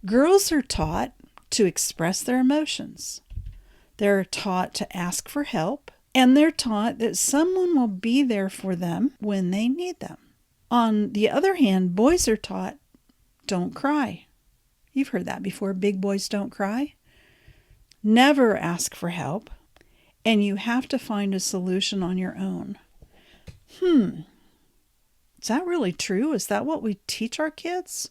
Girls are taught to express their emotions. They're taught to ask for help, and they're taught that someone will be there for them when they need them. On the other hand, boys are taught, don't cry. You've heard that before, big boys don't cry. Never ask for help, and you have to find a solution on your own. Is that really true? Is that what we teach our kids?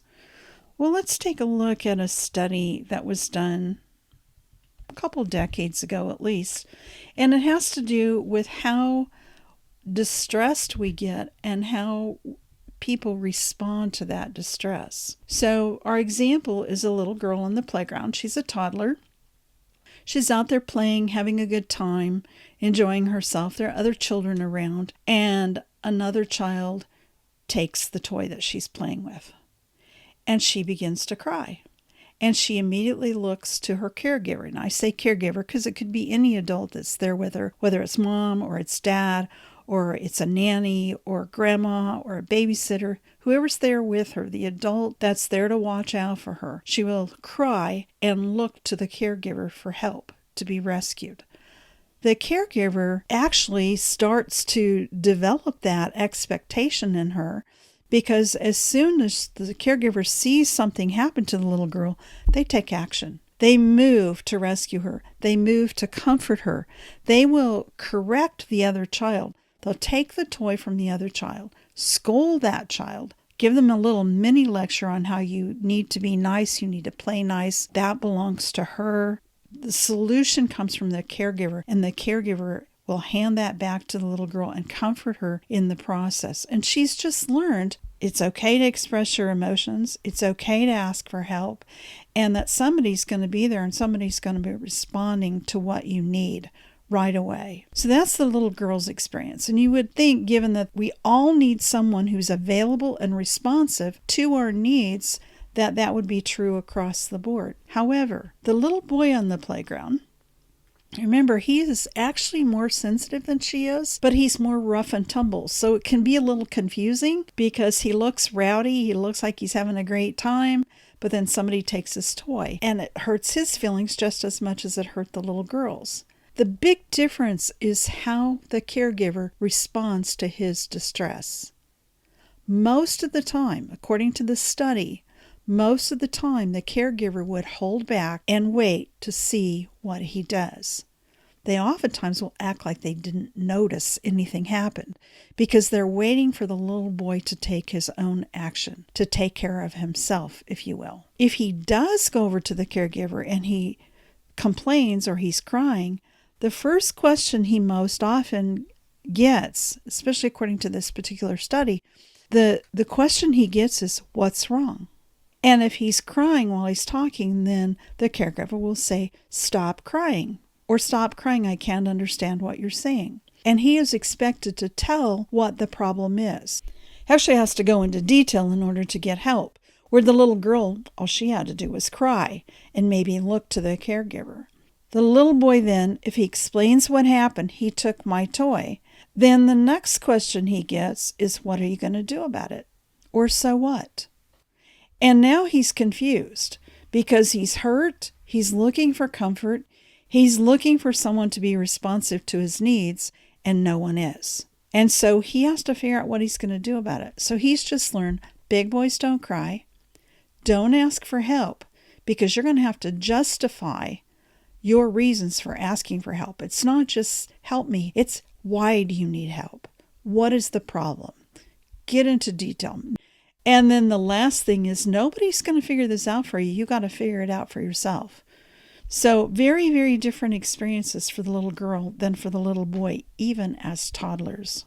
Well, let's take a look at a study that was done a couple decades ago at least, and it has to do with how distressed we get and how people respond to that distress. So our example is a little girl on the playground. She's a toddler. She's out there playing, having a good time, enjoying herself. There are other children around, and another child takes the toy that she's playing with, and she begins to cry. And she immediately looks to her caregiver. And I say caregiver because it could be any adult that's there with her, whether it's mom or it's dad or it's a nanny or grandma or a babysitter, whoever's there with her, the adult that's there to watch out for her. She will cry and look to the caregiver for help to be rescued. The caregiver actually starts to develop that expectation in her, because as soon as the caregiver sees something happen to the little girl, they take action. They move to rescue her. They move to comfort her. They will correct the other child. They'll take the toy from the other child, scold that child, give them a little mini lecture on how you need to be nice, you need to play nice. That belongs to her. The solution comes from the caregiver, and the caregiver will hand that back to the little girl and comfort her in the process. And she's just learned it's okay to express your emotions. It's okay to ask for help, and that somebody's going to be there and somebody's going to be responding to what you need right away. So that's the little girl's experience. And you would think, given that we all need someone who's available and responsive to our needs, that that would be true across the board. However, the little boy on the playground, remember, he is actually more sensitive than she is, but he's more rough and tumble. So it can be a little confusing because he looks rowdy. He looks like he's having a great time, but then somebody takes his toy, and it hurts his feelings just as much as it hurt the little girl's. The big difference is how the caregiver responds to his distress. Most of the time, according to the study, most of the time the caregiver would hold back and wait to see what he does. They oftentimes will act like they didn't notice anything happen because they're waiting for the little boy to take his own action, to take care of himself, if you will. If he does go over to the caregiver and he complains or he's crying, the first question he most often gets, especially according to this particular study, the question he gets is, what's wrong? And if he's crying while he's talking, then the caregiver will say, stop crying, or stop crying, I can't understand what you're saying. And he is expected to tell what the problem is. Actually has to go into detail in order to get help, where the little girl, all she had to do was cry and maybe look to the caregiver. The little boy then, if he explains what happened, he took my toy, then the next question he gets is, what are you going to do about it? Or so what? And now he's confused because he's hurt, he's looking for comfort, he's looking for someone to be responsive to his needs, and no one is. And so he has to figure out what he's going to do about it. So he's just learned, big boys don't cry, don't ask for help, because you're going to have to justify your reasons for asking for help. It's not just help me, it's why do you need help? What is the problem? Get into detail. And then the last thing is, nobody's going to figure this out for you. You got to figure it out for yourself. So very, very different experiences for the little girl than for the little boy, even as toddlers.